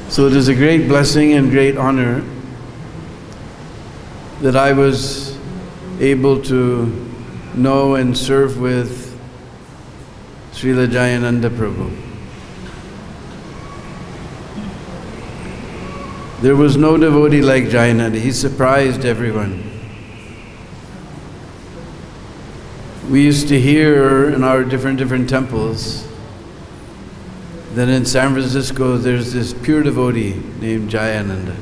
So it is a great blessing and great honor that I was able to know and serve with Srila Jayananda Prabhu. There was no devotee like Jayananda. He surprised everyone. We used to hear in our different temples that in San Francisco there's this pure devotee named Jayananda.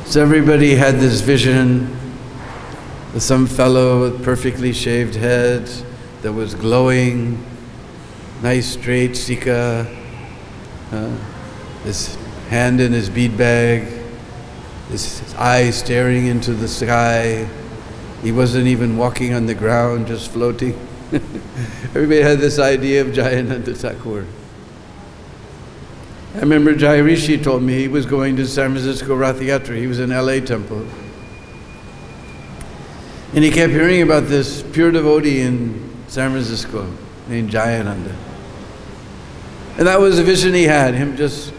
So everybody had this vision of some fellow with perfectly shaved head that was glowing, nice straight sikha, his hand in his bead bag, his eyes staring into the sky. He wasn't even walking on the ground, just floating. Everybody had this idea of Jayananda Thakur. I remember Jai Rishi told me he was going to San Francisco Rath Yatra. He was in LA temple. And he kept hearing about this pure devotee in San Francisco named Jayananda. And that was the vision he had, him just,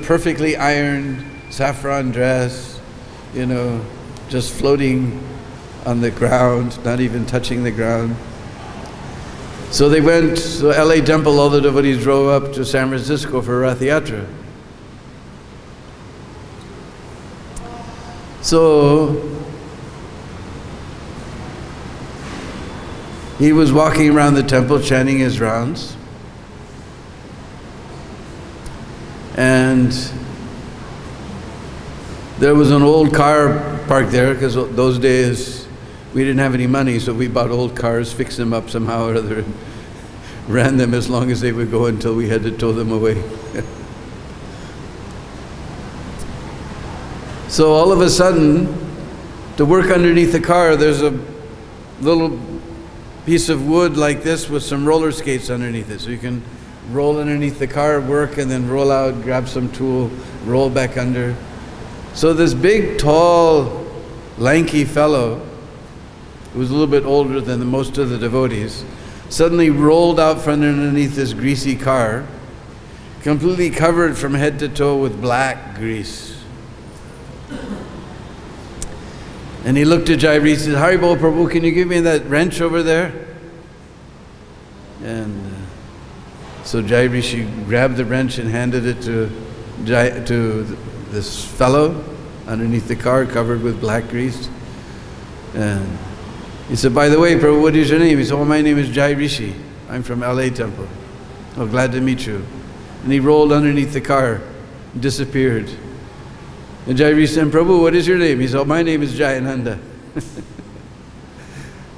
perfectly ironed, saffron dress, just floating on the ground, not even touching the ground. So they went to LA temple, all the devotees drove up to San Francisco for Rath Yatra. So he was walking around the temple chanting his rounds. And there was an old car parked there, because those days we didn't have any money, so we bought old cars, fixed them up somehow or other, and ran them as long as they would go until we had to tow them away. So all of a sudden, to work underneath the car, there's a little piece of wood like this with some roller skates underneath it. So you can roll underneath the car, work, and then roll out, grab some tool, roll back under. So this big, tall, lanky fellow, who was a little bit older than most of the devotees, suddenly rolled out from underneath this greasy car, completely covered from head to toe with black grease. And he looked at Jai Rishi and said, "Haribol Prabhu, can you give me that wrench over there?" And so Jai Rishi grabbed the wrench and handed it to this fellow underneath the car, covered with black grease. And he said, "By the way, Prabhu, what is your name?" He said, "Oh, my name is Jai Rishi. I'm from LA temple." "Oh, glad to meet you." And he rolled underneath the car, disappeared. And Jai Rishi said, "Prabhu, what is your name?" He said, "Oh, my name is Jayananda."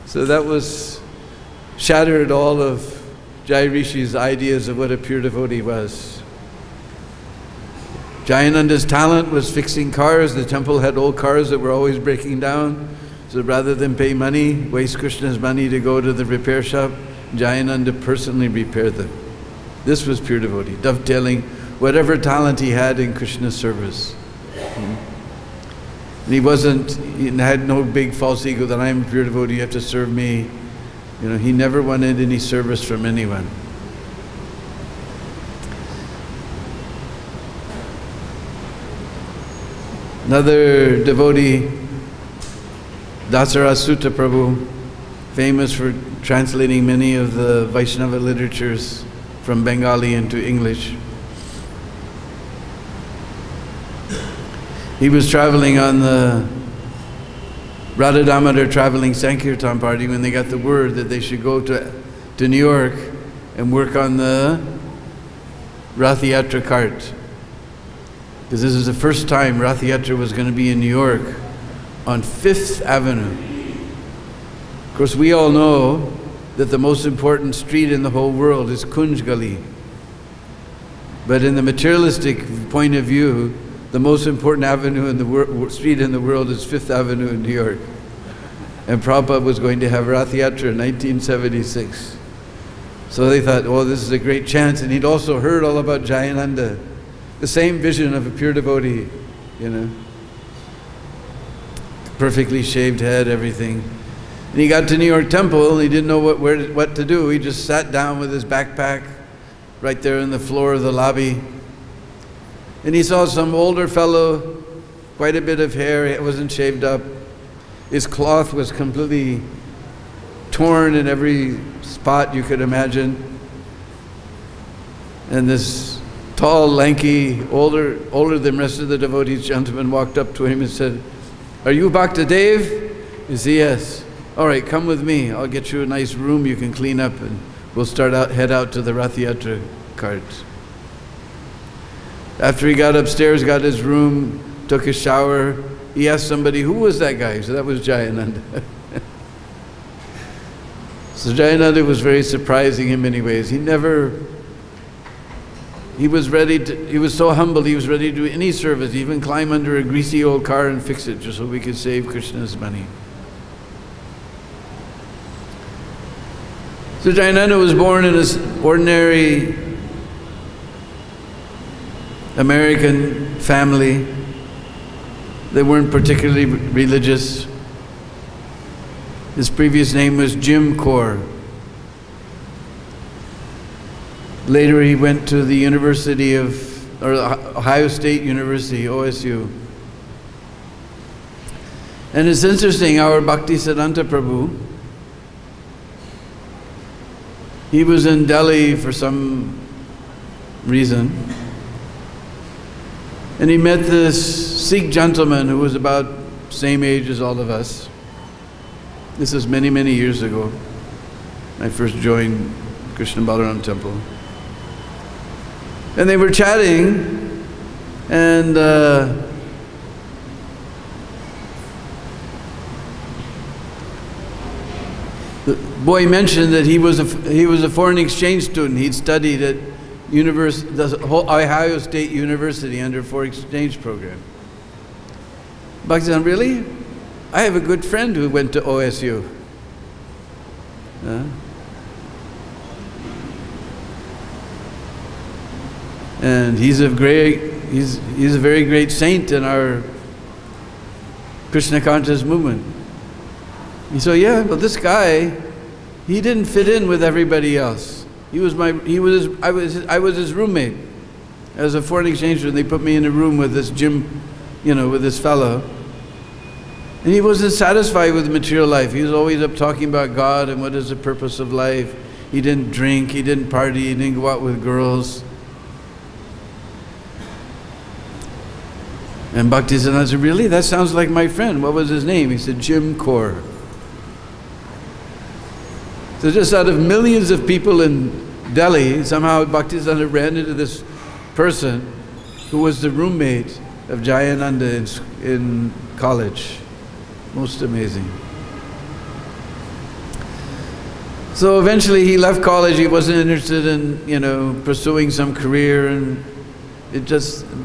So that was shattered all of Jai Rishi's ideas of what a pure devotee was. Jayananda's talent was fixing cars. The temple had old cars that were always breaking down. So rather than pay money, waste Krishna's money to go to the repair shop, Jayananda personally repaired them. This was pure devotee, dovetailing whatever talent he had in Krishna's service. And he had no big false ego that I'm a pure devotee, you have to serve me. He never wanted any service from anyone. Another devotee, Dasara Sutta Prabhu, famous for translating many of the Vaishnava literatures from Bengali into English. He was traveling on the Radha Damodar traveling Sankirtan party when they got the word that they should go to New York and work on the Rath Yatra cart. Because this is the first time Rath Yatra was going to be in New York on 5th Avenue. Of course, we all know that the most important street in the whole world is Kunj Gali. But in the materialistic point of view, the most important avenue in the street in the world is 5th Avenue in New York. And Prabhupada was going to have Rath Yatra in 1976. So they thought, oh, this is a great chance. And he'd also heard all about Jayananda, the same vision of a pure devotee, perfectly shaved head, everything. And he got to New York Temple, and he didn't know what to do. He just sat down with his backpack right there on the floor of the lobby. And he saw some older fellow, quite a bit of hair, it wasn't shaved up. His cloth was completely torn in every spot you could imagine. And this tall, lanky, older than the rest of the devotees gentleman walked up to him and said, "Are you Bhakta Dev?" He said, "Yes." "All right, come with me. I'll get you a nice room you can clean up, and we'll head out to the Rath Yatra cart." After he got upstairs, got his room, took a shower, he asked somebody, "Who was that guy?" So that was Jayananda. So Jayananda was very surprising in many ways. He was so humble, he was ready to do any service, even climb under a greasy old car and fix it just so we could save Krishna's money. So Jayananda was born in this ordinary American family. They weren't particularly religious. His previous name was Jim Kaur. Later he went to the Ohio State University, OSU. And it's interesting, our Bhaktisiddhanta Prabhu, he was in Delhi for some reason, and he met this Sikh gentleman who was about the same age as all of us. This is many, many years ago. I first joined Krishna Balaram Temple. And they were chatting, and the boy mentioned that he was a foreign exchange student. He'd studied at the Ohio State University under a foreign exchange program. Bhakti said, "Really? I have a good friend who went to OSU." And he's a very great saint in our Krishna conscious movement. He said, "Yeah, but this guy, he didn't fit in with everybody else. I was his roommate. As a foreign exchange student, they put me in a room with this Jim, with this fellow. And he wasn't satisfied with material life. He was always up talking about God and what is the purpose of life. He didn't drink, he didn't party, he didn't go out with girls." And Bhaktisiddhanta said, "Really? That sounds like my friend. What was his name?" He said, "Jim Kaur." So just out of millions of people in Delhi, somehow Bhaktisiddhanta ran into this person who was the roommate of Jayananda in college. Most amazing. So eventually he left college. He wasn't interested in, pursuing some career, and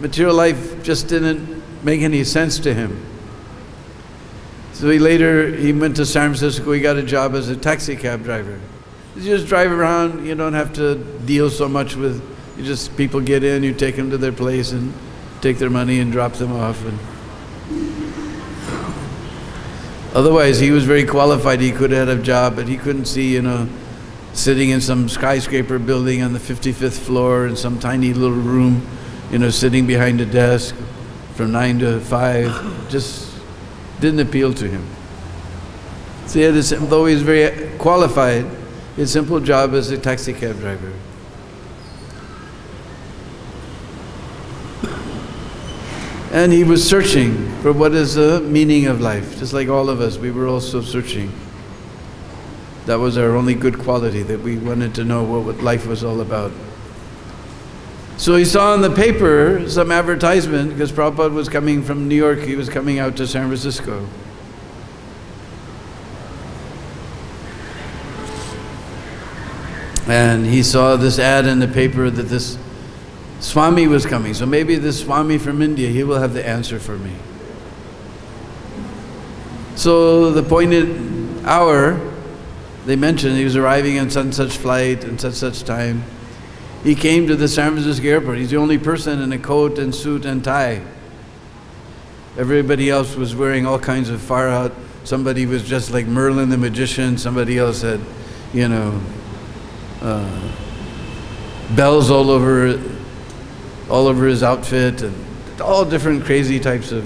material life just didn't make any sense to him. So he went to San Francisco. He got a job as a taxi cab driver. You just drive around. You don't have to deal so much with, people get in, you take them to their place and take their money and drop them off. And otherwise, he was very qualified. He could have had a job, but he couldn't see, sitting in some skyscraper building on the 55th floor in some tiny little room, sitting behind a desk from 9 to 5, just didn't appeal to him. So he had though he was very qualified, his simple job as a taxi cab driver. And he was searching for what is the meaning of life, just like all of us. We were also searching. That was our only good quality, that we wanted to know what life was all about. So he saw in the paper some advertisement, because Prabhupada was coming from New York, he was coming out to San Francisco. And he saw this ad in the paper that this Swami was coming. So maybe this Swami from India, he will have the answer for me. So the appointed hour, they mentioned he was arriving on such flight and such time. He came to the San Francisco airport. He's the only person in a coat and suit and tie. Everybody else was wearing all kinds of far out. Somebody was just like Merlin the magician. Somebody else had, you know, bells all over his outfit, and all different crazy types of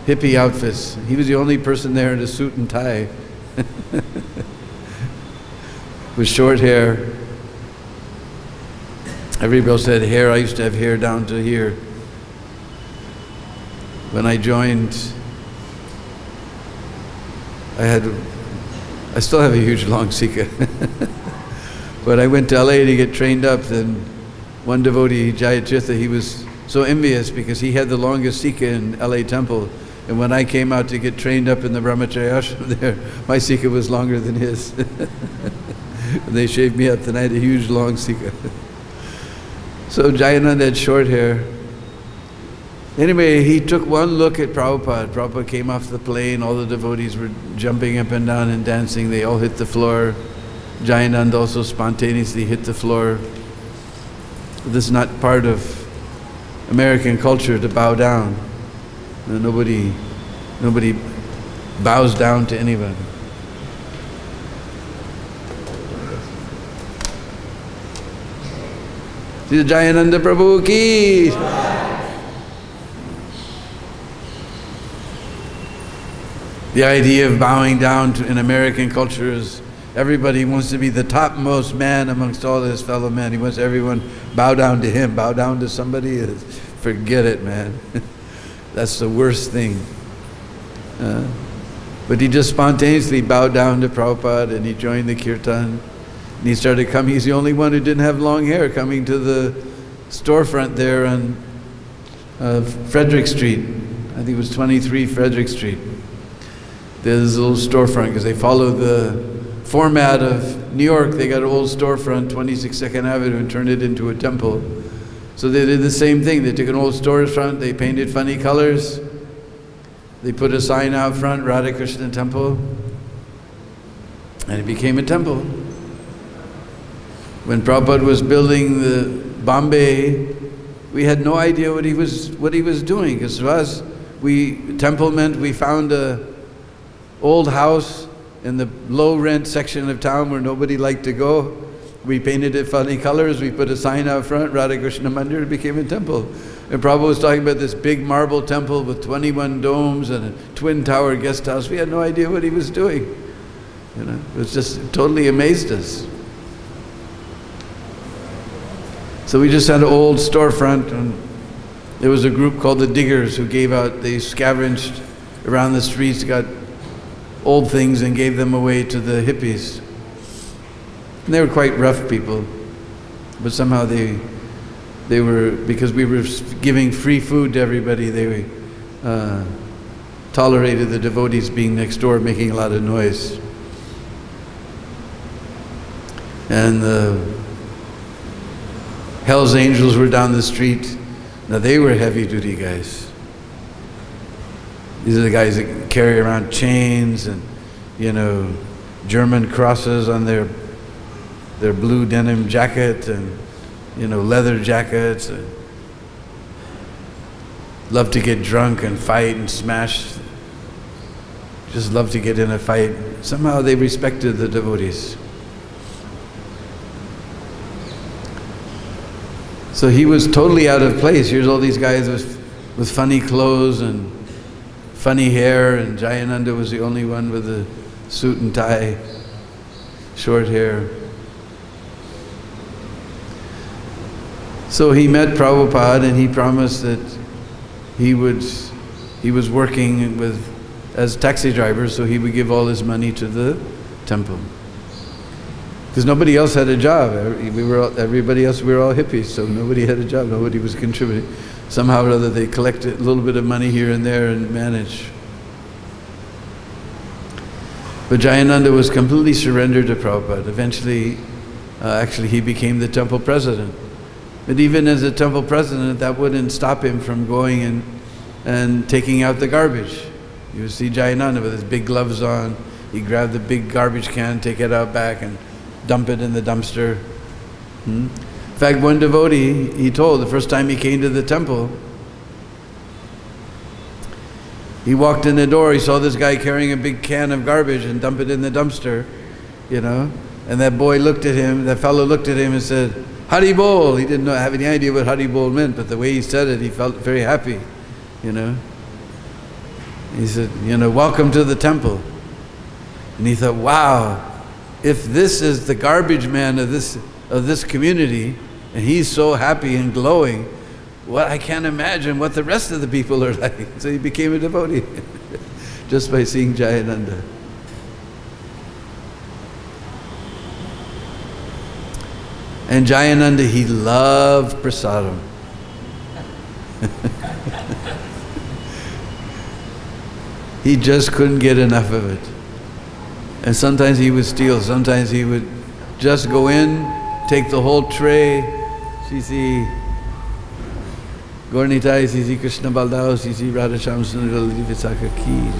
hippie outfits. He was the only person there in a suit and tie with short hair. Everybody else had hair. I used to have hair down to here. When I joined, I still have a huge long Sika. But I went to LA to get trained up, then one devotee, Jayatirtha, he was so envious because he had the longest Sika in LA temple. And when I came out to get trained up in the Brahmacharya ashram there, my Sika was longer than his. And they shaved me up, and I had a huge long Sika. So Jayananda had short hair. Anyway, he took one look at Prabhupada. Prabhupada came off the plane, all the devotees were jumping up and down and dancing, they all hit the floor. Jayananda also spontaneously hit the floor. This is not part of American culture to bow down. Nobody bows down to anyone. See the Jayananda Prabhu ki. The idea of bowing down in American culture is everybody wants to be the topmost man amongst all his fellow men. He wants everyone bow down to him. Bow down to somebody, forget it, man. That's the worst thing. But he just spontaneously bowed down to Prabhupada, and he joined the kirtan. And he started coming. He's the only one who didn't have long hair, coming to the storefront there on Frederick Street. I think it was 23 Frederick Street. There's a little storefront because they follow the format of New York. They got an old storefront, 26 Second Avenue, and turned it into a temple. So they did the same thing. They took an old storefront, they painted funny colors. They put a sign out front, Radha Krishna Temple, and it became a temple. When Prabhupada was building the Bombay, we had no idea what he was doing. Because to us, temple meant we found a old house in the low rent section of town where nobody liked to go. We painted it funny colors, we put a sign out front, Radha Krishna Mandir, it became a temple. And Prabhu was talking about this big marble temple with 21 domes and a twin tower guest house. We had no idea what he was doing. You know, it was just totally amazed us. So we just had an old storefront, and there was a group called the Diggers who they scavenged around the streets, got old things and gave them away to the hippies. And they were quite rough people, but somehow they were, because we were giving free food to everybody, they tolerated the devotees being next door making a lot of noise. And the Hell's Angels were down the street. Now they were heavy-duty guys. These are the guys that carry around chains and, you know, German crosses on their blue denim jacket and, you know, leather jackets. And love to get drunk and fight and smash. Just love to get in a fight. Somehow they respected the devotees. So he was totally out of place. Here's all these guys with funny clothes and funny hair, and Jayananda was the only one with a suit and tie, short hair. So he met Prabhupada, and he promised that he was working as taxi driver, so he would give all his money to the temple. Because nobody else had a job. Everybody else, we were all hippies, so nobody had a job, nobody was contributing. Somehow or other they collected a little bit of money here and there and managed. But Jayananda was completely surrendered to Prabhupada. Eventually, actually he became the temple president. But even as a temple president, that wouldn't stop him from going and taking out the garbage. You would see Jayananda with his big gloves on. He'd grab the big garbage can, take it out back, and dump it in the dumpster. In fact, one devotee, he told, the first time he came to the temple, He walked in the door, he saw this guy carrying a big can of garbage and dump it in the dumpster, you know. And that boy looked at him, that fellow looked at him and said, Hari Bol. He didn't have any idea what Hari Bol meant, but the way he said it, he felt very happy, you know. He said, you know, welcome to the temple. And he thought, wow, if this is the garbage man of this community, and he's so happy and glowing, I can't imagine what the rest of the people are like. So he became a devotee just by seeing Jayananda. And Jayananda, he loved prasadam. He just couldn't get enough of it. And sometimes he would steal, sometimes he would just go in, take the whole tray. Sisi Gornitai, Sisi Krishna Baldao, Sisi Radha Sham Sundar Visakha Ki.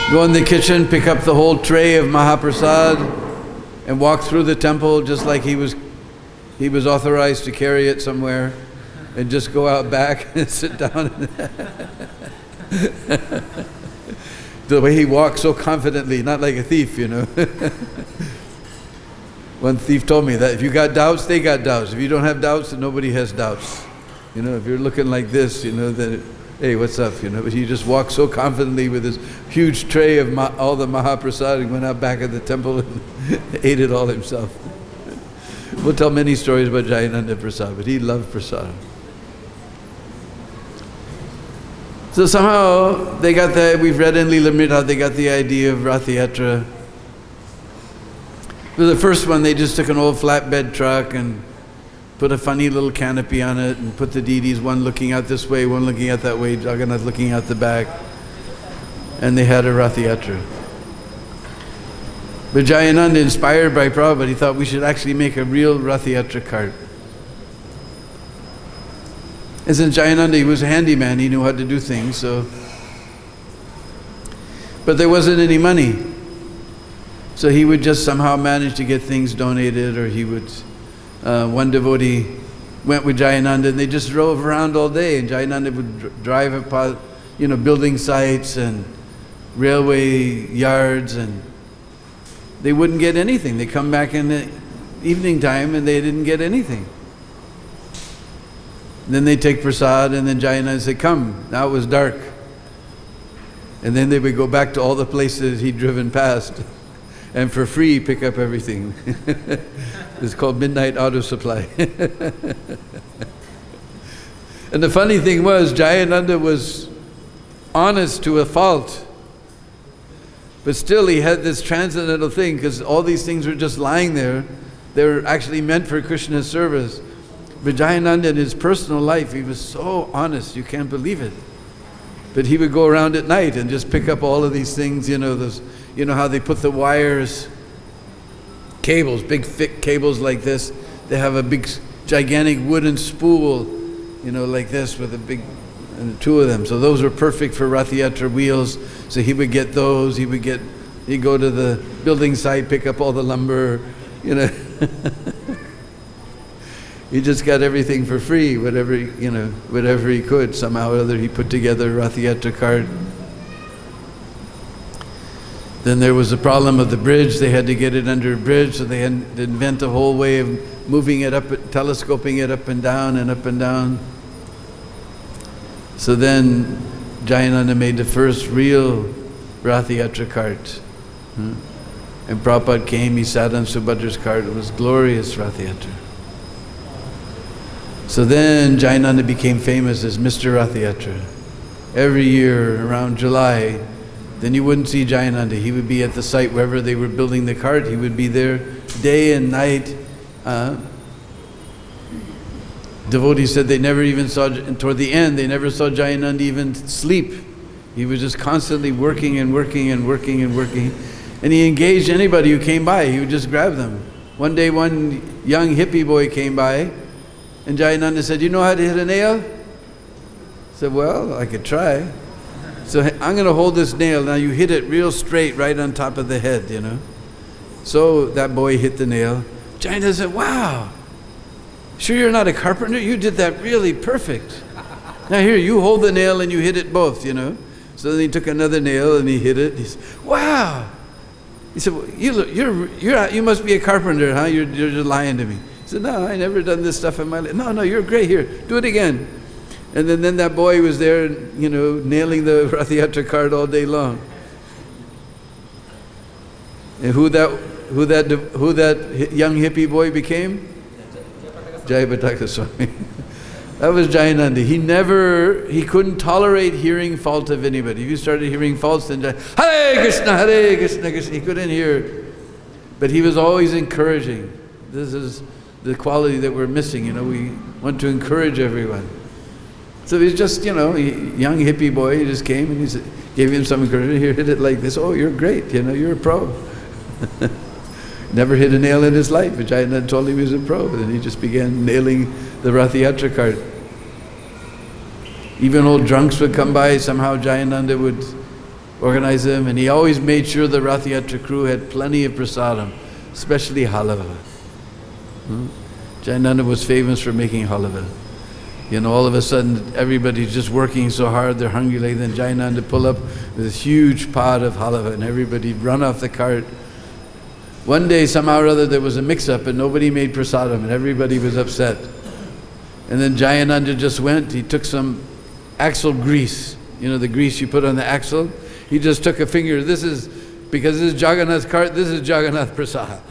Go in the kitchen, pick up the whole tray of Mahaprasad and walk through the temple just like he was authorized to carry it somewhere, and just go out back and sit down. The way he walked so confidently, not like a thief, you know. One thief told me that if you got doubts, they got doubts. If you don't have doubts, then nobody has doubts. You know, if you're looking like this, you know, then, hey, what's up, you know. But he just walked so confidently with his huge tray of all the Mahaprasad and went out back at the temple and ate it all himself. We'll tell many stories about Jayananda Prasad, but he loved prasadam. So somehow they got that, we've read in Lilamrita, they got the idea of Rath Yatra. For the first one, they just took an old flatbed truck and put a funny little canopy on it and put the deities, one looking out this way, one looking out that way, Jagannath looking out the back. And they had a Rath Yatra. But Jayananda, inspired by Prabhupada, he thought we should actually make a real Rath Yatra cart. And since Jayananda, he was a handyman, he knew how to do things, so. But there wasn't any money. So he would just somehow manage to get things donated, or he would, one devotee went with Jayananda and they just drove around all day, and Jayananda would drive up, you know, building sites and railway yards, and they wouldn't get anything. They come back in the evening time and they didn't get anything. Then they take prasad, and then Jayananda said, come. Now it was dark. And then they would go back to all the places he'd driven past and for free pick up everything. It's called midnight auto supply. And the funny thing was, Jayananda was honest to a fault. But still he had this transcendental thing, because all these things were just lying there. They were actually meant for Krishna's service. But Jayananda, in his personal life, he was so honest, you can't believe it. But he would go around at night and just pick up all of these things, you know, those, you know how they put the wires, cables, big thick cables like this. They have a big, gigantic wooden spool, you know, like this with a big, and two of them. So those were perfect for Rath Yatra wheels. So he would get those, he'd go to the building site, pick up all the lumber, you know. He just got everything for free, whatever, you know, whatever he could. Somehow or other he put together a Rath Yatra cart. Then there was the problem of the bridge. They had to get it under a bridge, so they had to invent a whole way of moving it up, telescoping it up and down and up and down. So then Jayananda made the first real Rath Yatra cart. And Prabhupada came, he sat on Subhadra's cart. It was glorious Rath Yatra. So then Jayananda became famous as Mr. Rath Yatra. Every year around July, then you wouldn't see Jayananda. He would be at the site wherever they were building the cart. He would be there day and night. Devotees said they never even saw, toward the end, they never saw Jayananda even sleep. He was just constantly working and working and working and working. And he engaged anybody who came by. He would just grab them. One day, one young hippie boy came by, and Jayananda said, you know how to hit a nail? I said, well, I could try. So I'm going to hold this nail. Now you hit it real straight right on top of the head, you know. So that boy hit the nail. Jayananda said, wow, sure you're not a carpenter? You did that really perfect. Now here, you hold the nail and you hit it both, you know. So then he took another nail and he hit it. He said, wow. He said, well, you must be a carpenter, huh? You're just lying to me. He said, no, I never done this stuff in my life. No, you're great. Here, do it again. And then that boy was there, you know, nailing the Rath Yatra cart all day long. And who that young hippie boy became? Jayapataka Swami. That was Jayananda. He couldn't tolerate hearing fault of anybody. If you started hearing faults, then Hare Krishna, Hare Krishna, Krishna. He couldn't hear. But he was always encouraging. This is the quality that we're missing, you know. We want to encourage everyone. So he's just, you know, a young hippie boy. He just came and he gave him some encouragement. Here, hit it like this. Oh, you're great. You know, you're a pro. Never hit a nail in his life. But Jayananda told him he was a pro. And he just began nailing the Rath Yatra cart. Even old drunks would come by. Somehow Jayananda would organize them. And he always made sure the Rath Yatra crew had plenty of prasadam, especially halava. Jayananda was famous for making halava. You know, all of a sudden, everybody's just working so hard, they're hungry, like then Jayananda pull up with this huge pot of halava and everybody'd run off the cart. One day, somehow or other, there was a mix-up and nobody made prasadam and everybody was upset. And then Jayananda just went, he took some axle grease, you know, the grease you put on the axle. He just took a finger, because this is Jagannath's cart, this is Jagannath Prasad.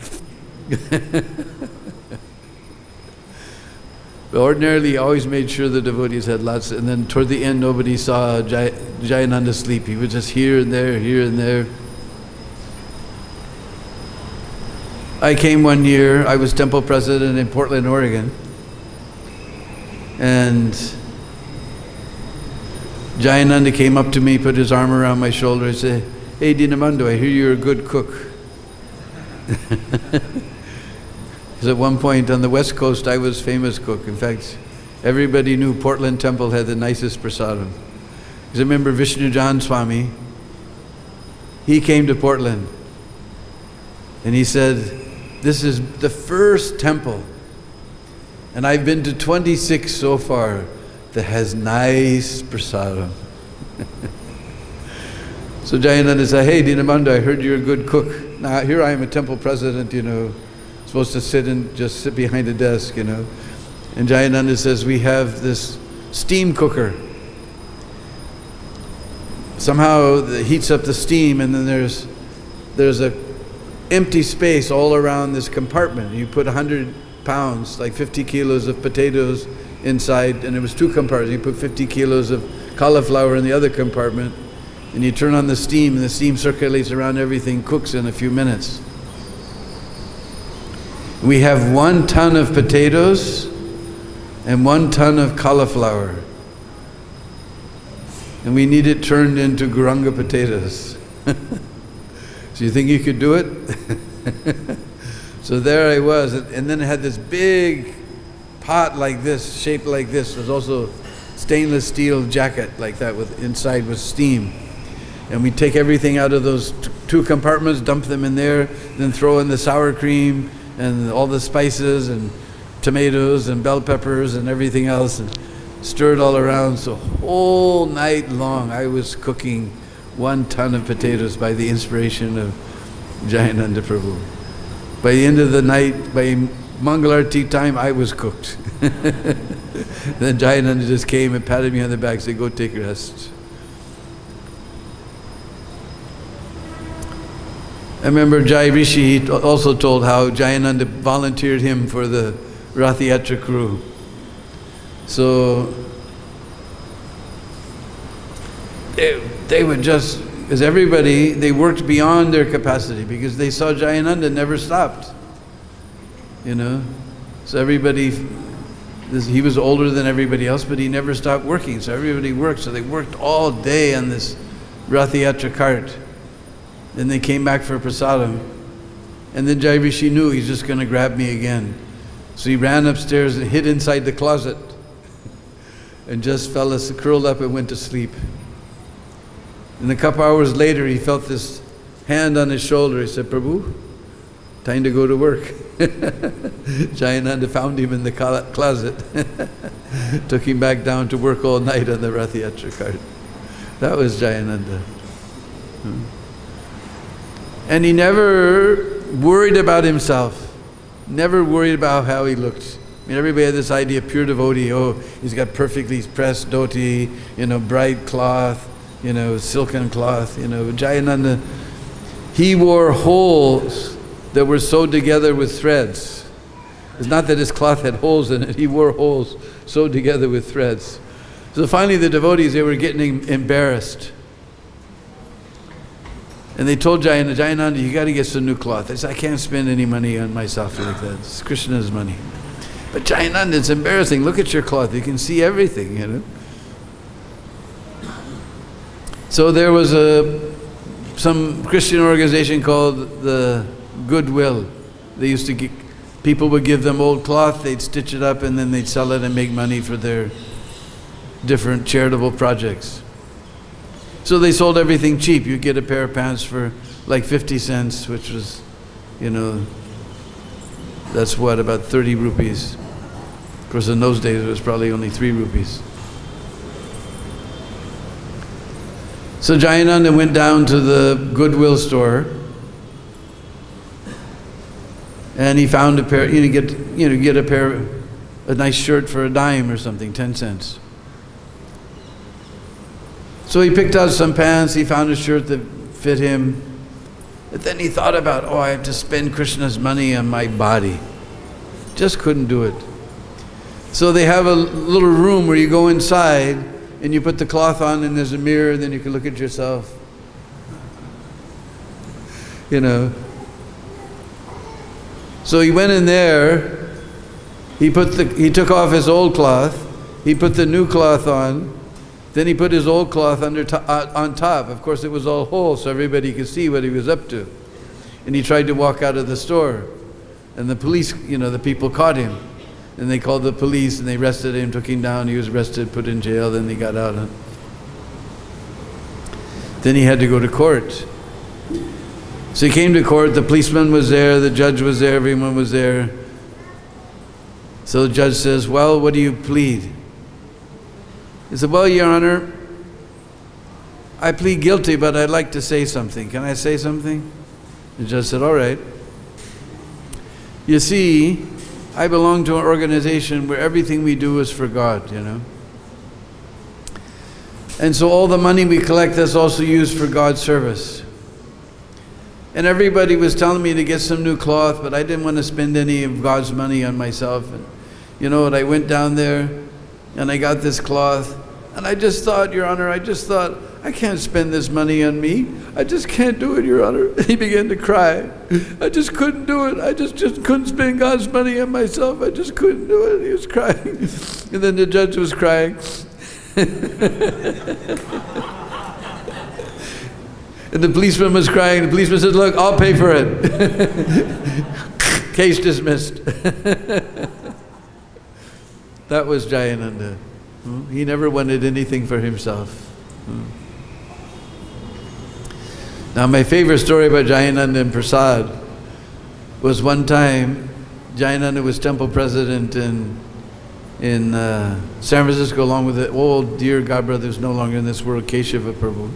But ordinarily, he always made sure the devotees had lots, and then toward the end, nobody saw Jayananda sleep. He was just here and there, here and there. I came one year, I was temple president in Portland, Oregon, and Jayananda came up to me, put his arm around my shoulder, and said, hey, Deena Bandhu, I hear you're a good cook. Because at one point on the West Coast, I was famous cook. In fact, everybody knew Portland Temple had the nicest prasadam. Because I remember Vishnu Jan Swami, he came to Portland and he said, this is the first temple, and I've been to 26 so far, that has nice prasadam. So Jayananda said, hey, Deena Bandhu, I heard you're a good cook. Now here I am a temple president, you know, supposed to sit behind a desk, you know. And Jayananda says, we have this steam cooker. Somehow it heats up the steam, and then there's a empty space all around this compartment. You put 100 pounds, like 50 kilos of potatoes inside, and it was 2 compartments. You put 50 kilos of cauliflower in the other compartment, and you turn on the steam, and the steam circulates around everything, cooks in a few minutes. We have 1 ton of potatoes and 1 ton of cauliflower. And we need it turned into Guranga potatoes. So you think you could do it? So there I was, and then it had this big pot like this, shaped like this. There's also stainless steel jacket like that, with inside with steam. And we take everything out of those 2 compartments, dump them in there, then throw in the sour cream and all the spices and tomatoes and bell peppers and everything else, and stir it all around. So whole night long I was cooking 1 ton of potatoes by the inspiration of Jayananda Prabhu. By the end of the night, by Mangalarti time, I was cooked. Then Jayananda just came and patted me on the back and said, go take rest. I remember Jai Rishi, he also told how Jayananda volunteered him for the Rath Yatra crew. So they would just, because everybody, they worked beyond their capacity because they saw Jayananda never stopped, you know. So everybody, he was older than everybody else, but he never stopped working. So everybody worked. So they worked all day on this Rath Yatra cart. Then they came back for prasadam. And then Jai Rishi knew he's just going to grab me again. So he ran upstairs and hid inside the closet and just curled up and went to sleep. And a couple hours later, he felt this hand on his shoulder. He said, Prabhu, time to go to work. Jayananda found him in the closet, took him back down to work all night on the Rath Yatra cart. That was Jayananda. And he never worried about himself, never worried about how he looked. I mean, everybody had this idea, pure devotee, oh, he's got perfectly pressed dhoti, you know, bright cloth, you know, silken cloth, you know. Jayananda, he wore holes that were sewed together with threads. It's not that his cloth had holes in it, he wore holes sewed together with threads. So finally the devotees, they were getting embarrassed. And they told Jayananda, you got to get some new cloth. I said, I can't spend any money on myself like that. It's Krishna's money. But Jayananda, it's embarrassing. Look at your cloth. You can see everything, you know. So there was some Christian organization called the Goodwill. They used to people would give them old cloth, they'd stitch it up, and then they'd sell it and make money for their different charitable projects. So they sold everything cheap. You get a pair of pants for like 50 cents, which was, you know, that's what, about 30 rupees. Of course, in those days, it was probably only 3 rupees. So Jayananda went down to the Goodwill store, and he found a pair, get a pair, a nice shirt for a dime or something, 10 cents. So he picked out some pants, he found a shirt that fit him. But then he thought about, oh, I have to spend Krishna's money on my body. Just couldn't do it. So they have a little room where you go inside and you put the cloth on and there's a mirror, and then you can look at yourself. You know. So he went in there, he took off his old cloth, he put the new cloth on, then he put his old cloth on top. Of course, it was all whole, so everybody could see what he was up to. And he tried to walk out of the store. And the police, you know, the people caught him. And they called the police, and they arrested him, took him down. He was arrested, put in jail, then he got out. Then he had to go to court. So he came to court, the policeman was there, the judge was there, everyone was there. So the judge says, well, what do you plead? He said, well, Your Honor, I plead guilty, but I'd like to say something. Can I say something? The judge said, all right. You see, I belong to an organization where everything we do is for God, you know. And so all the money we collect is also used for God's service. And everybody was telling me to get some new cloth, but I didn't want to spend any of God's money on myself. And you know what, I went down there and I got this cloth, and I just thought, Your Honor, I can't spend this money on me. I just can't do it, Your Honor. He began to cry. I just couldn't do it. I just couldn't spend God's money on myself. I just couldn't do it. He was crying. And then the judge was crying. And the policeman was crying. The policeman said, look, I'll pay for it. Case dismissed. That was Jayananda. He never wanted anything for himself. Now my favorite story about Jayananda and Prasad was one time Jayananda was temple president in San Francisco, along with the old dear godbrother who's no longer in this world, Keshava Prabhu.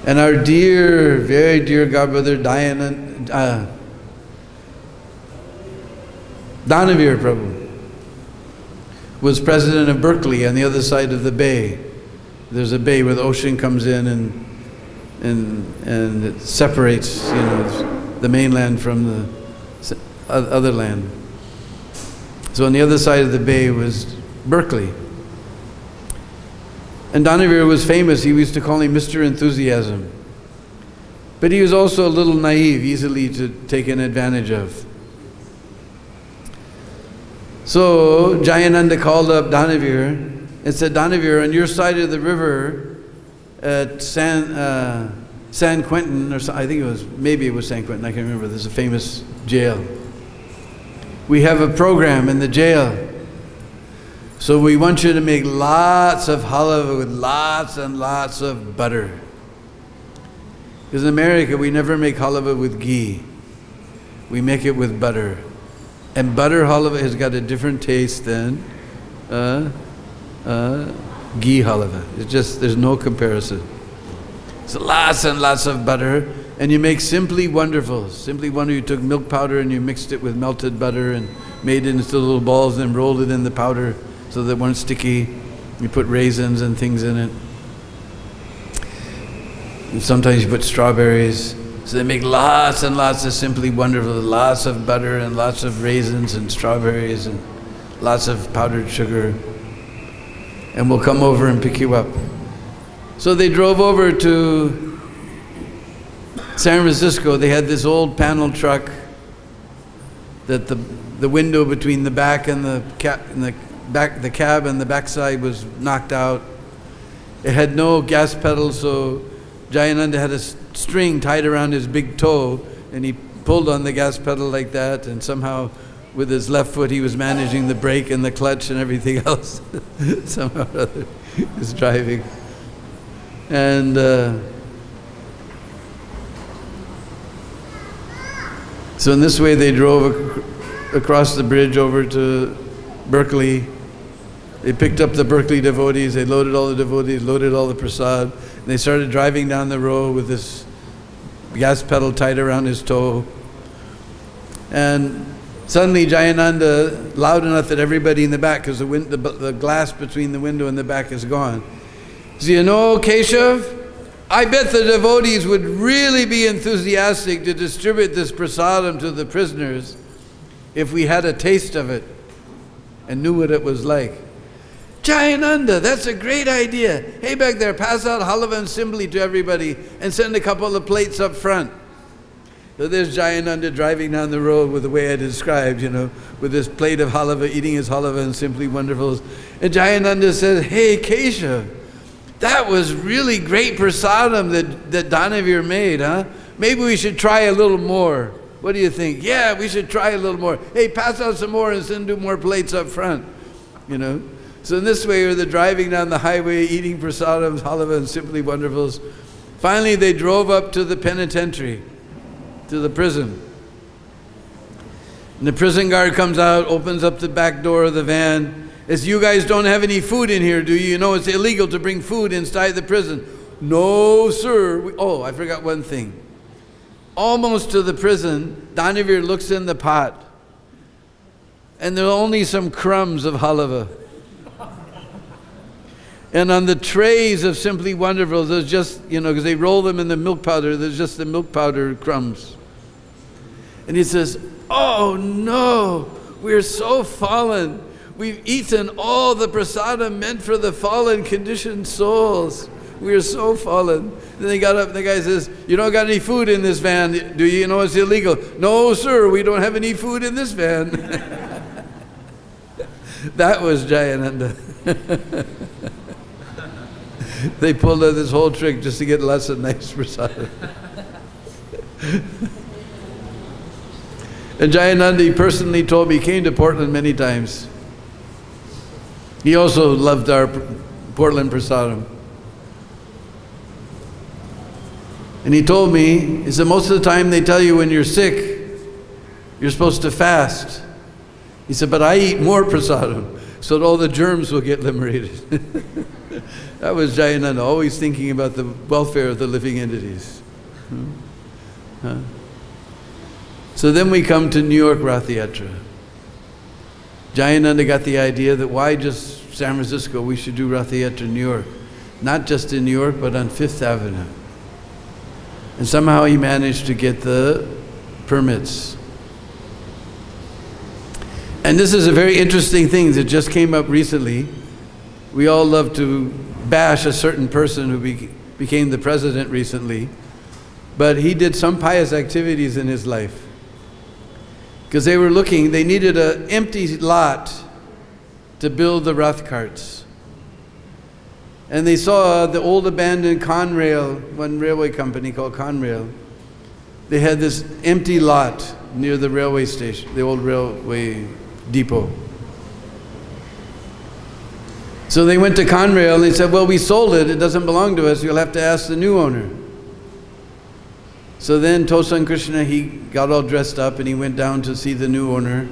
And our dear, very dear godbrother Danavir Prabhu was president of Berkeley on the other side of the bay. There's a bay where the ocean comes in and it separates, you know, the mainland from the other land. So on the other side of the bay was Berkeley. And Danavir was famous. He used to call him Mr. Enthusiasm. But he was also a little naive, easily to taken advantage of. So Jayananda called up Danavir and said, Danavir, on your side of the river at San Quentin, or I think it was, maybe it was San Quentin, I can't remember, there's a famous jail. We have a program in the jail. So we want you to make lots of halava with lots and lots of butter. Because in America, we never make halava with ghee. we make it with butter. And butter halva has got a different taste than ghee halva. It's just, there's no comparison. So lots and lots of butter, and you make Simply Wonderful. Simply Wonderful, you took milk powder and you mixed it with melted butter and made it into little balls and then rolled it in the powder so they weren't sticky. You put raisins and things in it. And sometimes you put strawberries. So they make lots and lots of Simply Wonderful, lots of butter and lots of raisins and strawberries and lots of powdered sugar. And we'll come over and pick you up. So they drove over to San Francisco. They had this old panel truck that the window between the back and the cab and the backside was knocked out. It had no gas pedal, so Jayananda had a string tied around his big toe, and he pulled on the gas pedal like that, and somehow with his left foot he was managing the brake and the clutch and everything else. Somehow or other he was driving. And so in this way they drove across the bridge over to Berkeley. They picked up the Berkeley devotees, they loaded all the devotees, loaded all the prasad, and they started driving down the road with this gas pedal tied around his toe. And suddenly Jayananda, loud enough that everybody in the back, because the glass between the window and the back is gone. So, you know, Keshav, I bet the devotees would really be enthusiastic to distribute this prasadam to the prisoners if we had a taste of it and knew what it was like. Jayananda, that's a great idea. Hey, back there, pass out halava and simply to everybody and send a couple of plates up front. So there's Jayananda driving down the road with the way I described, you know, with this plate of halava, eating his halava and Simply Wonderfuls. And Jayananda says, hey, Keshav, that was really great prasadam that Danavir made, huh? Maybe we should try a little more. What do you think? Yeah, we should try a little more. Hey, pass out some more and send 2 more plates up front, you know. So in this way, they're driving down the highway, eating prasadams, halava and Simply Wonderfuls. Finally, they drove up to the penitentiary, to the prison. And the prison guard comes out, opens up the back door of the van. Says, you guys don't have any food in here, do you? You know it's illegal to bring food inside the prison. No, sir. Oh, I forgot one thing. Almost to the prison, Danavir looks in the pot, and there are only some crumbs of halava. And on the trays of Simply Wonderful, there's just, you know, because they roll them in the milk powder, there's just the milk powder crumbs. And he says, oh no, we're so fallen. We've eaten all the prasadam meant for the fallen, conditioned souls. We are so fallen. Then they got up, and the guy says, you don't got any food in this van, do you? You know it's illegal. No, sir, we don't have any food in this van. That was Jayananda. They pulled out this whole trick just to get lots of nice prasadam. And Jayananda, he personally told me, he came to Portland many times. He also loved our Portland prasadam. And he told me, he said, most of the time they tell you when you're sick, you're supposed to fast. He said, but I eat more prasadam so that all the germs will get liberated. That was Jayananda, always thinking about the welfare of the living entities. Huh? So then we come to New York Rath Yatra. Jayananda got the idea that why just San Francisco, we should do Rath Yatra in New York. Not just in New York, but on 5th Avenue. And somehow he managed to get the permits. And this is a very interesting thing that just came up recently. We all love to bash a certain person who became the president recently, but he did some pious activities in his life. Because they were looking, they needed an empty lot to build the Rath carts. And they saw the old abandoned Conrail, one railway company called Conrail. They had this empty lot near the railway station, the old railway depot. So they went to Conrail and they said, well, we sold it, it doesn't belong to us, you'll have to ask the new owner. So then Tosan Krishna, he got all dressed up and he went down to see the new owner.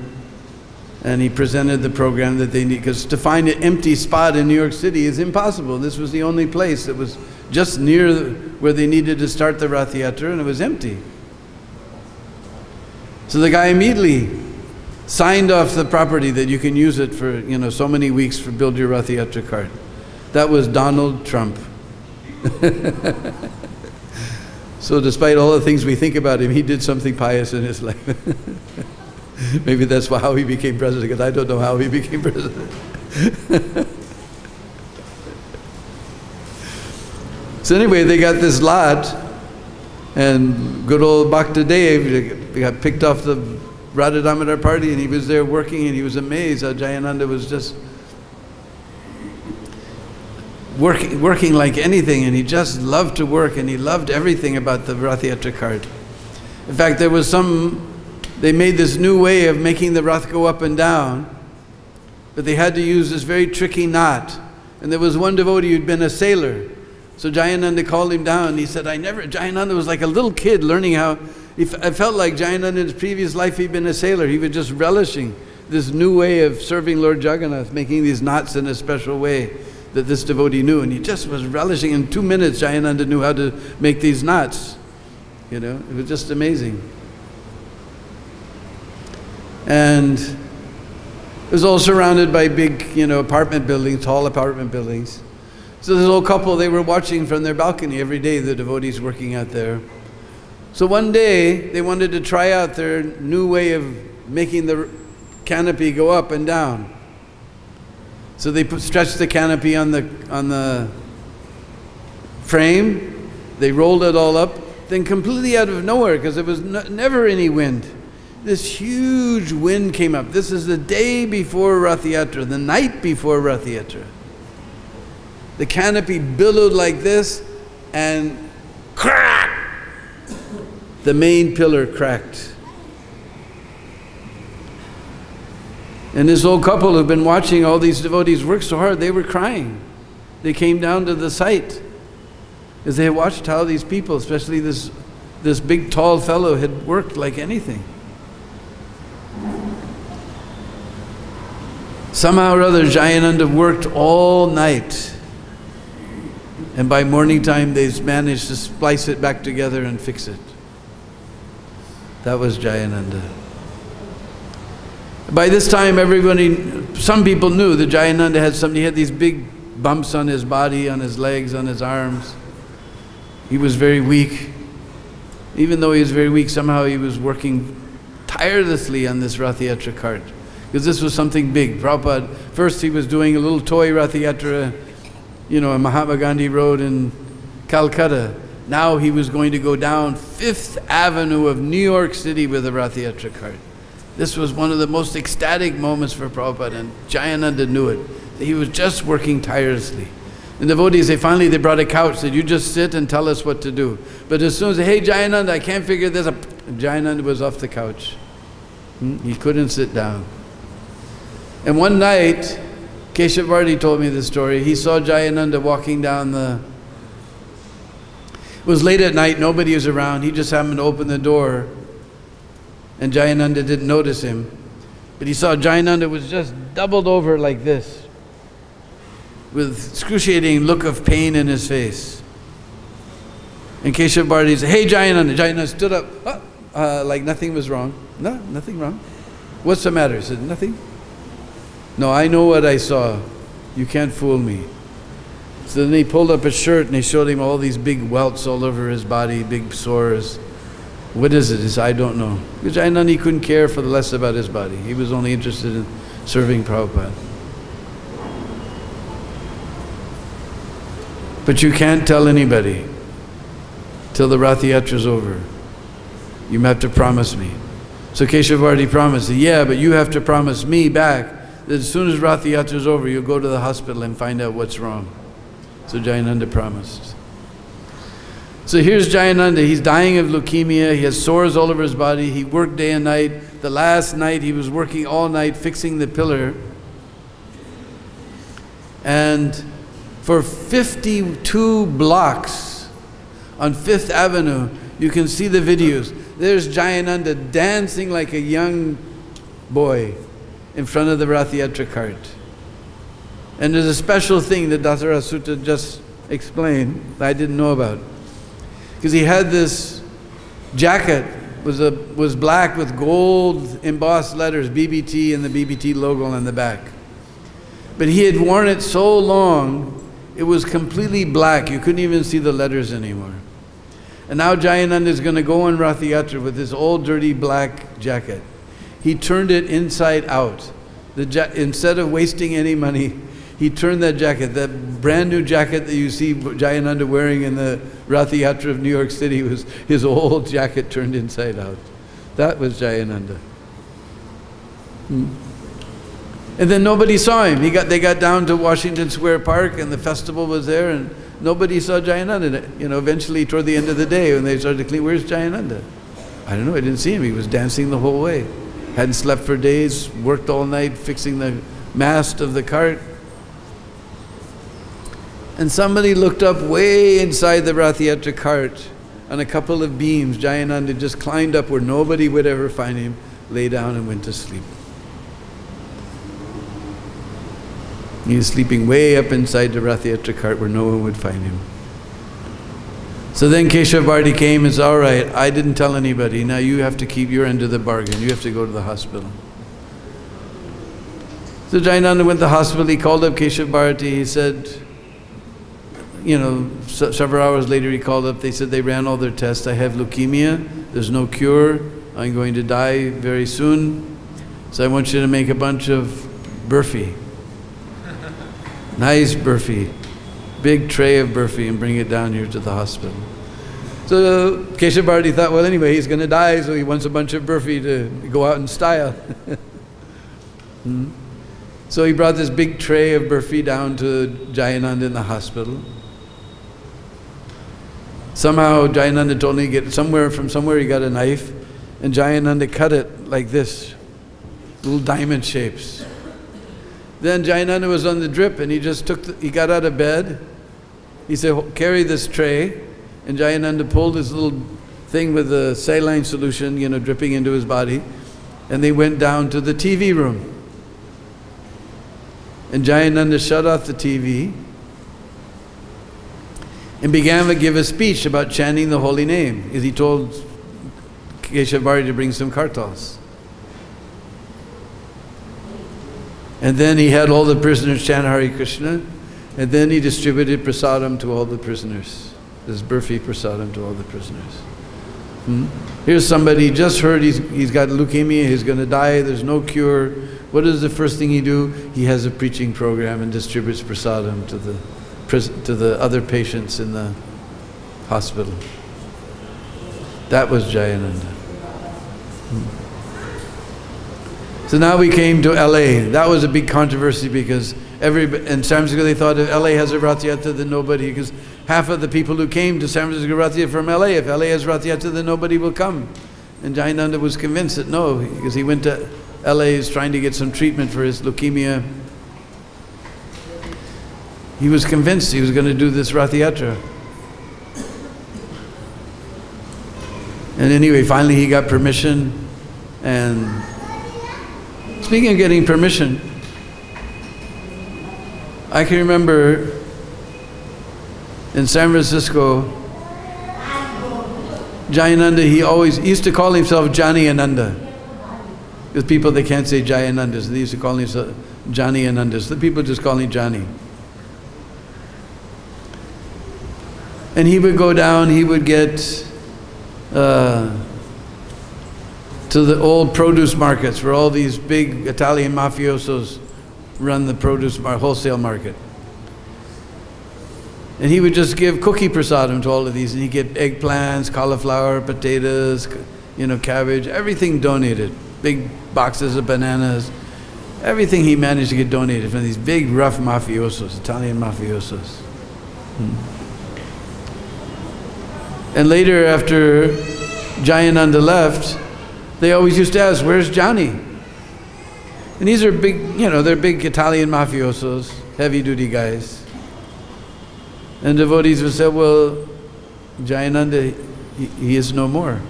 And he presented the program that they need, because to find an empty spot in New York City is impossible. This was the only place that was just near where they needed to start the Rath Yatra, and it was empty. So the guy immediately signed off the property that you can use it for, you know, so many weeks for build your Rath Yatra cart. That was Donald Trump. So despite all the things we think about him, he did something pious in his life. Maybe that's how he became president, because I don't know how he became president. So anyway, they got this lot, and good old Bhakta Dev got picked off the Radha Damodar party, and he was there working, and he was amazed how Jayananda was just working like anything, and he just loved to work, and he loved everything about the Rath Yatra cart. In fact, there was they made this new way of making the Rath go up and down, but they had to use this very tricky knot. And there was one devotee who'd been a sailor. So Jayananda called him down, and he said, Jayananda was like a little kid learning how, I felt like Jayananda in his previous life he'd been a sailor. He was just relishing this new way of serving Lord Jagannath, making these knots in a special way that this devotee knew. And he just was relishing. In 2 minutes, Jayananda knew how to make these knots. You know, it was just amazing. And it was all surrounded by big, you know, apartment buildings, tall apartment buildings. So this old couple, they were watching from their balcony every day, the devotees working out there. So one day, they wanted to try out their new way of making the canopy go up and down. So they stretched the canopy on the frame, they rolled it all up, then completely out of nowhere, because there was never any wind, this huge wind came up. This is the day before Rath Yatra, the night before Rath Yatra. The canopy billowed like this, and crack! The main pillar cracked. And this old couple who've been watching all these devotees work so hard, they were crying. They came down to the site as they watched how these people, especially this big tall fellow, had worked like anything. Somehow or other, Jayananda worked all night. And by morning time, they managed to splice it back together and fix it. That was Jayananda. By this time, some people knew that Jayananda had these big bumps on his body, on his legs, on his arms. He was very weak. Even though he was very weak, somehow he was working tirelessly on this Rath Yatra cart. Because this was something big. Prabhupada, first he was doing a little toy Rath Yatra, you know, on Mahatma Gandhi Road in Calcutta. Now he was going to go down 5th Avenue of New York City with a Rath Yatra cart. This was one of the most ecstatic moments for Prabhupada, and Jayananda knew it. He was just working tirelessly. And the devotees, they brought a couch, said, you just sit and tell us what to do. But as soon as they, hey Jayananda, I can't figure this out, Jayananda was off the couch. He couldn't sit down. And one night, Keshav Vardi told me this story. He saw Jayananda walking down it was late at night, nobody was around. He just happened to open the door, and Jayananda didn't notice him. But he saw Jayananda was just doubled over like this, with excruciating look of pain in his face. And Keshav Vardi said, hey Jayananda. Jayananda stood up, like nothing was wrong. No, nothing wrong. What's the matter? He said, nothing. No, I know what I saw. You can't fool me. So then he pulled up his shirt and he showed him all these big welts all over his body, big sores. What is it? He said, I don't know. Because Jayananda, he couldn't care for the less about his body. He was only interested in serving Prabhupada. But you can't tell anybody till the Rath Yatra is over. You have to promise me. So Keshav Vardi promised, yeah, but you have to promise me back that as soon as Rath Yatra is over, you'll go to the hospital and find out what's wrong. So Jayananda promised. So here's Jayananda, he's dying of leukemia, he has sores all over his body, he worked day and night. The last night he was working all night fixing the pillar. And for 52 blocks on 5th Avenue, You can see the videos. There's Jayananda dancing like a young boy in front of the Rath Yatra cart. And there's a special thing that Dasara Sutta just explained that I didn't know about. Because he had this jacket, was black with gold embossed letters, BBT, and the BBT logo on the back. But he had worn it so long, it was completely black. You couldn't even see the letters anymore. And now Jayananda is going to go on Rath Yatra with this old dirty black jacket. He turned it inside out. Instead of wasting any money, he turned that jacket, that brand new jacket that you see Jayananda wearing in the Rath Yatra of New York City, was his old jacket turned inside out. That was Jayananda. And then nobody saw him. They got down to Washington Square Park and the festival was there and nobody saw Jayananda. You know, eventually toward the end of the day when they started to clean, where's Jayananda? I don't know, I didn't see him. He was dancing the whole way. Hadn't slept for days, worked all night fixing the mast of the cart. And somebody looked up way inside the Rath Yatra cart on a couple of beams. Jayananda just climbed up where nobody would ever find him, lay down and went to sleep. He was sleeping way up inside the Rath Yatra cart where no one would find him. So then Keshav Bharati came and said, all right, I didn't tell anybody, now you have to keep your end of the bargain. You have to go to the hospital. So Jayananda went to the hospital, he called up Keshav Bharati, he said, you know, several hours later he called up, they said they ran all their tests, I have leukemia, there's no cure, I'm going to die very soon, so I want you to make a bunch of burfi. Nice burfi, big tray of burfi and bring it down here to the hospital. So Keshav Bharati thought, well anyway, he's going to die, so he wants a bunch of burfi to go out in style. So he brought this big tray of burfi down to Jayananda in the hospital. Somehow Jayananda told me to get from somewhere he got a knife and Jayananda cut it like this, little diamond shapes. Then Jayananda was on the drip and he just he got out of bed. He said, carry this tray. And Jayananda pulled his little thing with the saline solution, you know, dripping into his body. And they went down to the TV room. And Jayananda shut off the TV and began to give a speech about chanting the holy name. He told Keshav Bharati to bring some kartals. And then he had all the prisoners chant Hare Krishna, and then he distributed prasadam to all the prisoners. This burfi prasadam to all the prisoners. Here's somebody just heard he's got leukemia, he's going to die, there's no cure. What is the first thing he do? He has a preaching program and distributes prasadam to the other patients in the hospital. That was Jayananda. So now we came to LA. That was a big controversy because in San Francisco they thought if LA has a Rath Yatra then nobody, because half of the people who came to San Francisco Rath Yatra from LA, if LA has Rath Yatra then nobody will come. And Jayananda was convinced that no, because he went to LA, is trying to get some treatment for his leukemia. He was convinced he was going to do this Rath Yatra. And anyway, finally he got permission. And speaking of getting permission, I can remember in San Francisco, Jayananda, he used to call himself Johnny Ananda. With people they can't say Jayananda, so they used to call himself Johnny Ananda. So the people just call him Johnny. And he would go down, he would get to the old produce markets where all these big Italian mafiosos run the produce wholesale market. And he would just give cookie prasadam to all of these, and he'd get eggplants, cauliflower, potatoes, you know, cabbage, everything donated. Big boxes of bananas, everything he managed to get donated from these big rough mafiosos, Italian mafiosos. And later, after Jayananda left, they always used to ask, where's Johnny? And these are big, you know, they're big Italian mafiosos, heavy-duty guys. And devotees would say, well, Jayananda, he is no more.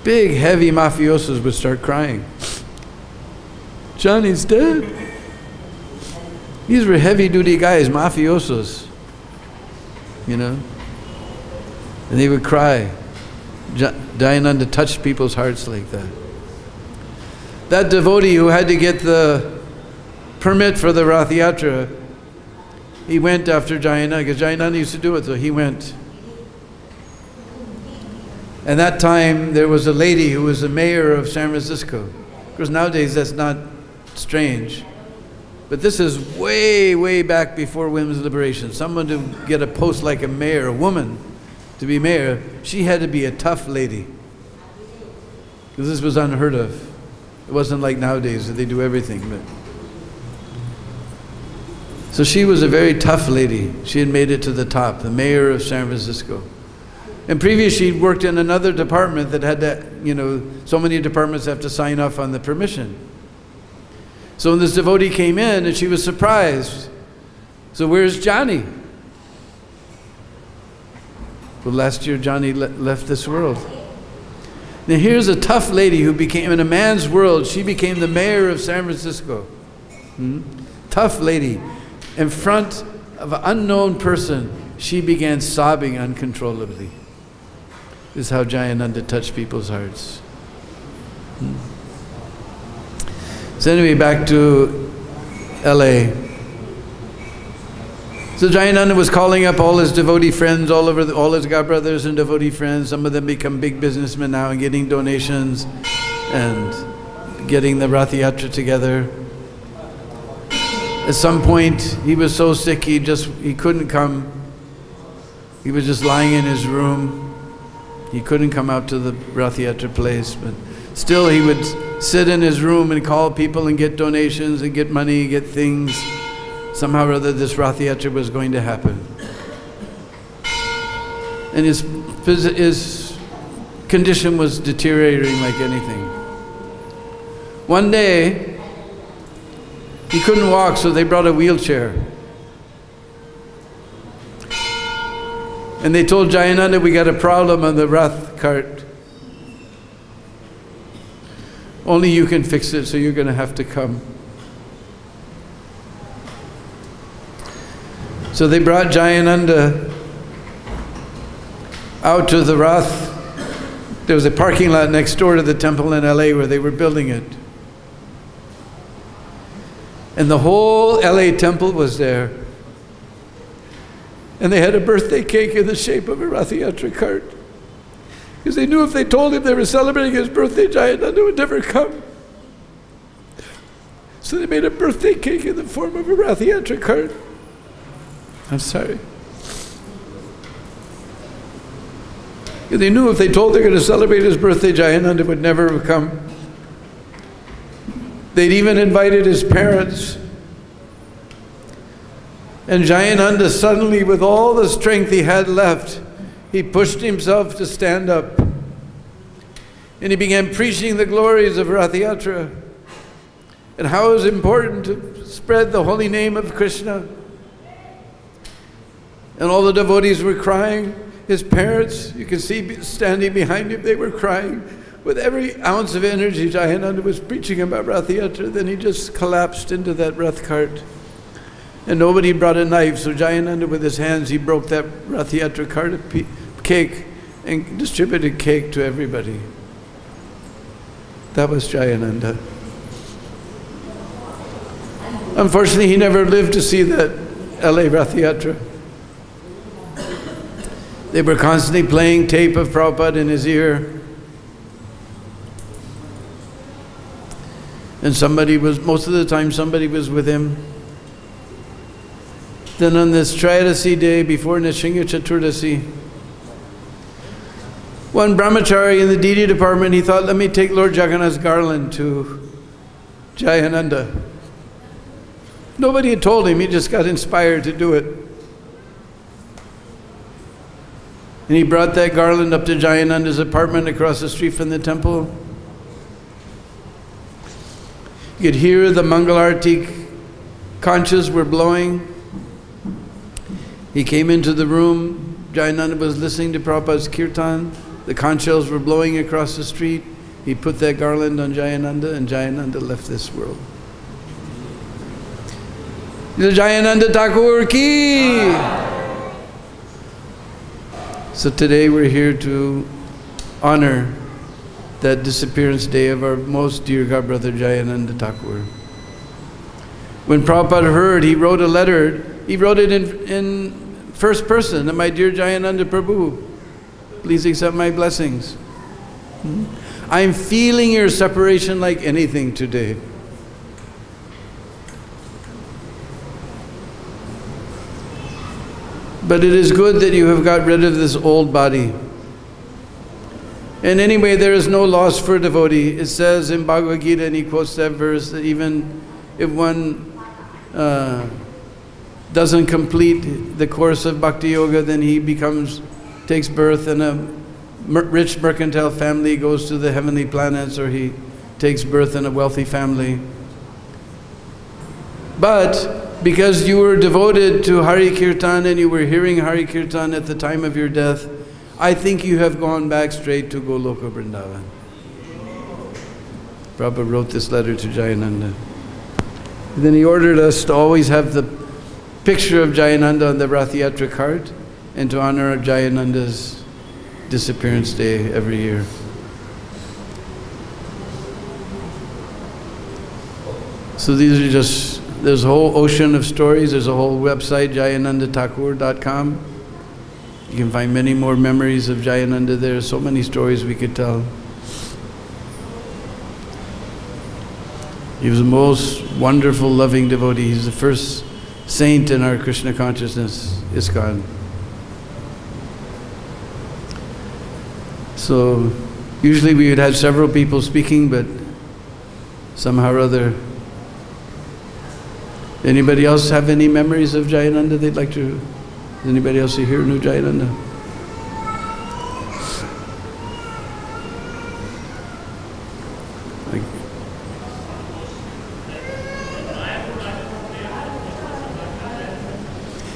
Big, heavy mafiosos would start crying. Johnny's dead. These were heavy-duty guys, mafiosos, you know. And they would cry. Jayananda touched people's hearts like that. That devotee who had to get the permit for the Rath Yatra, he went after Jayananda, because Jayananda used to do it, so he went. And that time there was a lady who was the mayor of San Francisco. Of course, nowadays that's not strange. But this is way, way back before women's liberation. Someone to get a post like a mayor, a woman to be mayor, she had to be a tough lady. Because this was unheard of. It wasn't like nowadays that they do everything. But so she was a very tough lady. She had made it to the top, the mayor of San Francisco. And previously she'd worked in another department that had to, you know, so many departments have to sign off on the permission. So when this devotee came in, and she was surprised. So where's Johnny? Well, last year Johnny left this world. Now here's a tough lady who became, in a man's world, she became the mayor of San Francisco. Tough lady. In front of an unknown person, she began sobbing uncontrollably. This is how Jayananda touched people's hearts. So anyway, back to LA. So Jayananda was calling up all his devotee friends all over, all his god brothers and devotee friends. Some of them become big businessmen now and getting donations and getting the Rath Yatra together. At some point, he was so sick he couldn't come. He was just lying in his room. He couldn't come out to the Rath Yatra place, but still he would sit in his room and call people and get donations and get money, get things. Somehow or other this Rath Yatra was going to happen. And his condition was deteriorating like anything. One day, he couldn't walk, so they brought a wheelchair. And they told Jayananda, we got a problem on the Rath cart. Only you can fix it, so you're going to have to come. So they brought Jayananda out to the Rath. There was a parking lot next door to the temple in LA where they were building it. And the whole LA temple was there. And they had a birthday cake in the shape of a Rath Yatra cart. Because they knew if they told him they were celebrating his birthday, Jayananda would never come. So they made a birthday cake in the form of a Rath Yatra cart. I'm sorry. Because they knew if they told they were going to celebrate his birthday, Jayananda would never come. They'd even invited his parents. And Jayananda suddenly, with all the strength he had left, he pushed himself to stand up. And he began preaching the glories of Rath Yatra and how it was important to spread the holy name of Krishna. And all the devotees were crying. His parents, you can see standing behind him, they were crying. With every ounce of energy, Jayananda was preaching about Rath Yatra. Then he just collapsed into that Rath cart. And nobody brought a knife, so Jayananda with his hands, he broke that Rath Yatra cart of cake and distributed cake to everybody. That was Jayananda. Unfortunately, he never lived to see that LA Rath Yatra. They were constantly playing tape of Prabhupada in his ear. And somebody was, most of the time somebody was with him. Then on this Trayodasi day before Nrsimha Chaturdasi, one brahmachari in the deity department, he thought, let me take Lord Jagannath's garland to Jayananda. Nobody had told him, he just got inspired to do it. And he brought that garland up to Jayananda's apartment across the street from the temple. You could hear the Mangal Arati conchas were blowing. He came into the room. Jayananda was listening to Prabhupada's kirtan, the conch shells were blowing across the street. He put that garland on Jayananda, and Jayananda left this world. The Jayananda Thakur ki! So today we're here to honor that disappearance day of our most dear God brother Jayananda Thakur. When Prabhupada heard, he wrote a letter. He wrote it in first person, to my dear Jayananda Prabhu, please accept my blessings. I'm feeling your separation like anything today. But it is good that you have got rid of this old body. And anyway, there is no loss for a devotee. It says in Bhagavad-Gita, and he quotes that verse, that even if one doesn't complete the course of bhakti-yoga, then he takes birth in a rich mercantile family, goes to the heavenly planets, or he takes birth in a wealthy family. But because you were devoted to Hari Kirtan and you were hearing Hari Kirtan at the time of your death, I think you have gone back straight to Goloka Vrindavan. Prabhupada wrote this letter to Jayananda. And then he ordered us to always have the picture of Jayananda on the Rath Yatra cart, and to honor Jayananda's disappearance day every year. So these are just, there's a whole ocean of stories. There's a whole website, jayanandathakur.com. You can find many more memories of Jayananda there. So many stories we could tell. He was the most wonderful, loving devotee. He's the first saint in our Krishna consciousness, ISKCON. So usually we would have several people speaking, but somehow or other. Anybody else have any memories of Jayananda they'd like to? Does anybody else here know Jayananda?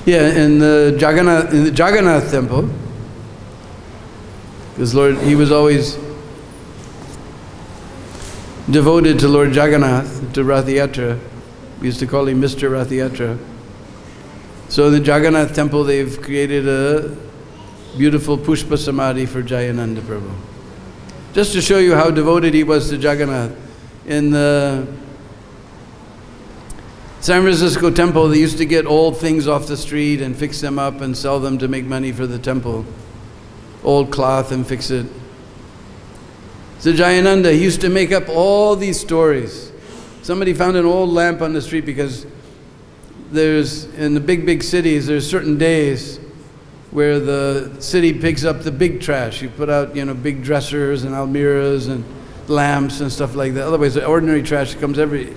Yeah, in the Jagannath temple, because Lord, he was always devoted to Lord Jagannath, to Rath Yatra. We used to call him Mr. Rath Yatra. So in the Jagannath temple, they've created a beautiful Pushpa Samadhi for Jayananda Prabhu. Just to show you how devoted he was to Jagannath. In the San Francisco temple, they used to get old things off the street and fix them up and sell them to make money for the temple. Old cloth and fix it. So Jayananda, he used to make up all these stories. Somebody found an old lamp on the street, because there's, in the big cities, there's certain days where the city picks up the big trash. You put out, big dressers and almiras and lamps and stuff like that. Otherwise, the ordinary trash comes every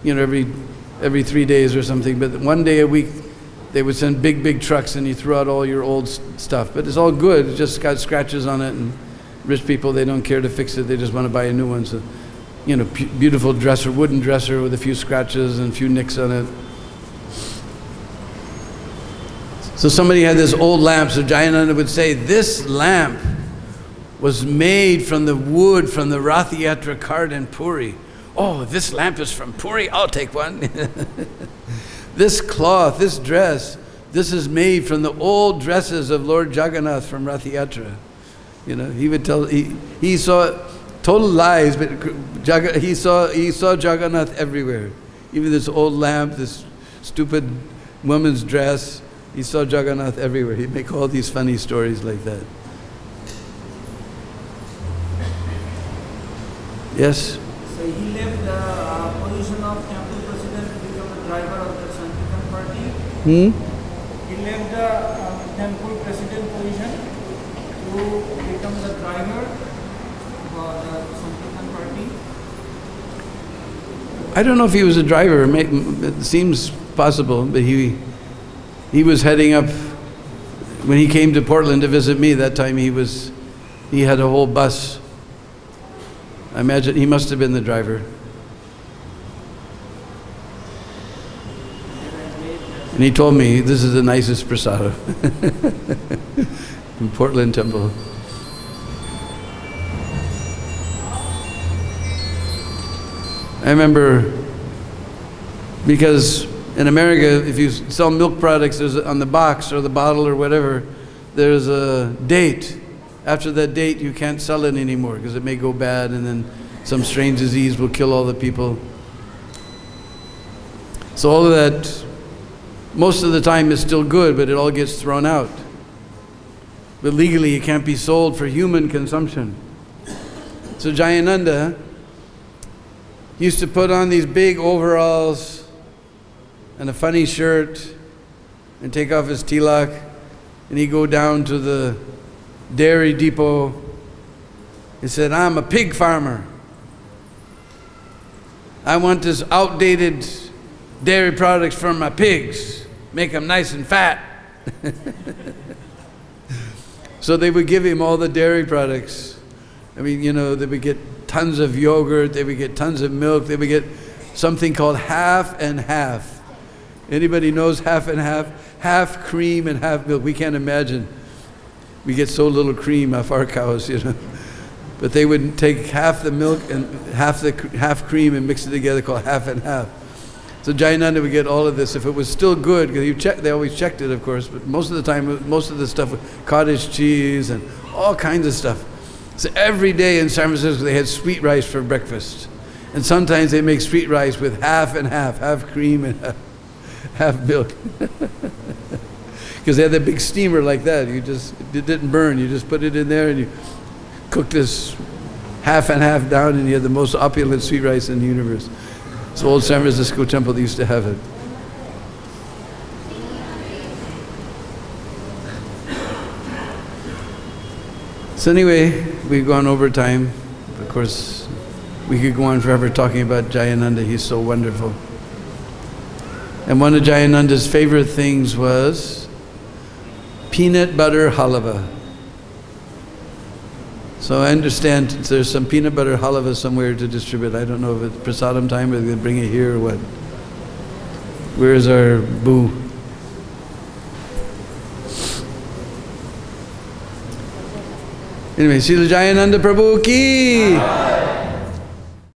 3 days or something. But one day a week, they would send big trucks, and you throw out all your old stuff. But it's all good. It's just got scratches on it, and rich people, they don't care to fix it. They just want to buy a new one. So, beautiful dresser, wooden dresser with a few scratches and a few nicks on it. So somebody had this old lamp, so Jayananda would say, this lamp was made from the wood from the Rath Yatra cart in Puri. Oh, this lamp is from Puri, I'll take one. This cloth, this dress, this is made from the old dresses of Lord Jagannath from Rath Yatra. He would tell, he saw total lies, but he saw Jagannath everywhere. Even this old lamp, this stupid woman's dress, he saw Jagannath everywhere. He'd make all these funny stories like that. Yes? So he left the position of temple president to become the driver of the Sankirtan party. He left the temple president position to become the driver for the Sankirtan party. I don't know if he was a driver. It seems possible, but he was heading up, when he came to Portland to visit me, that time he had a whole bus. I imagine he must have been the driver. And he told me, this is the nicest prasada in Portland Temple. I remember, because in America, if you sell milk products, there's on the box or the bottle or whatever, there's a date. After that date, you can't sell it anymore because it may go bad and then some strange disease will kill all the people. So all of that, most of the time is still good, but it all gets thrown out. But legally, it can't be sold for human consumption. So Jayananda used to put on these big overalls and a funny shirt and take off his tilak, and he'd go down to the dairy depot. He said, I'm a pig farmer. I want this outdated dairy products from my pigs, make them nice and fat. So they would give him all the dairy products. I mean, you know, they would get tons of yogurt, they would get tons of milk, they would get something called half and half. Anybody knows half and half? Half cream and half milk. We can't imagine. We get so little cream off our cows, you know. But they would take half the milk and half cream and mix it together, called half and half. So Jayananda would get all of this if it was still good, because they always checked it, of course, but most of the time, most of the stuff was cottage cheese and all kinds of stuff. So every day in San Francisco, they had sweet rice for breakfast. And sometimes they make sweet rice with half and half cream and half milk. Because they had that big steamer like that. It didn't burn. You just put it in there and you cook this half and half down, and you had the most opulent sweet rice in the universe. So old San Francisco Temple used to have it. So anyway, we've gone over time. Of course, we could go on forever talking about Jayananda. He's so wonderful. And one of Jayananda's favorite things was peanut butter halava. So I understand there's some peanut butter halava somewhere to distribute. I don't know if it's prasadam time or they're going to bring it here or what. Where is our boo? Anyway, Srila Jayananda Prabhu ki!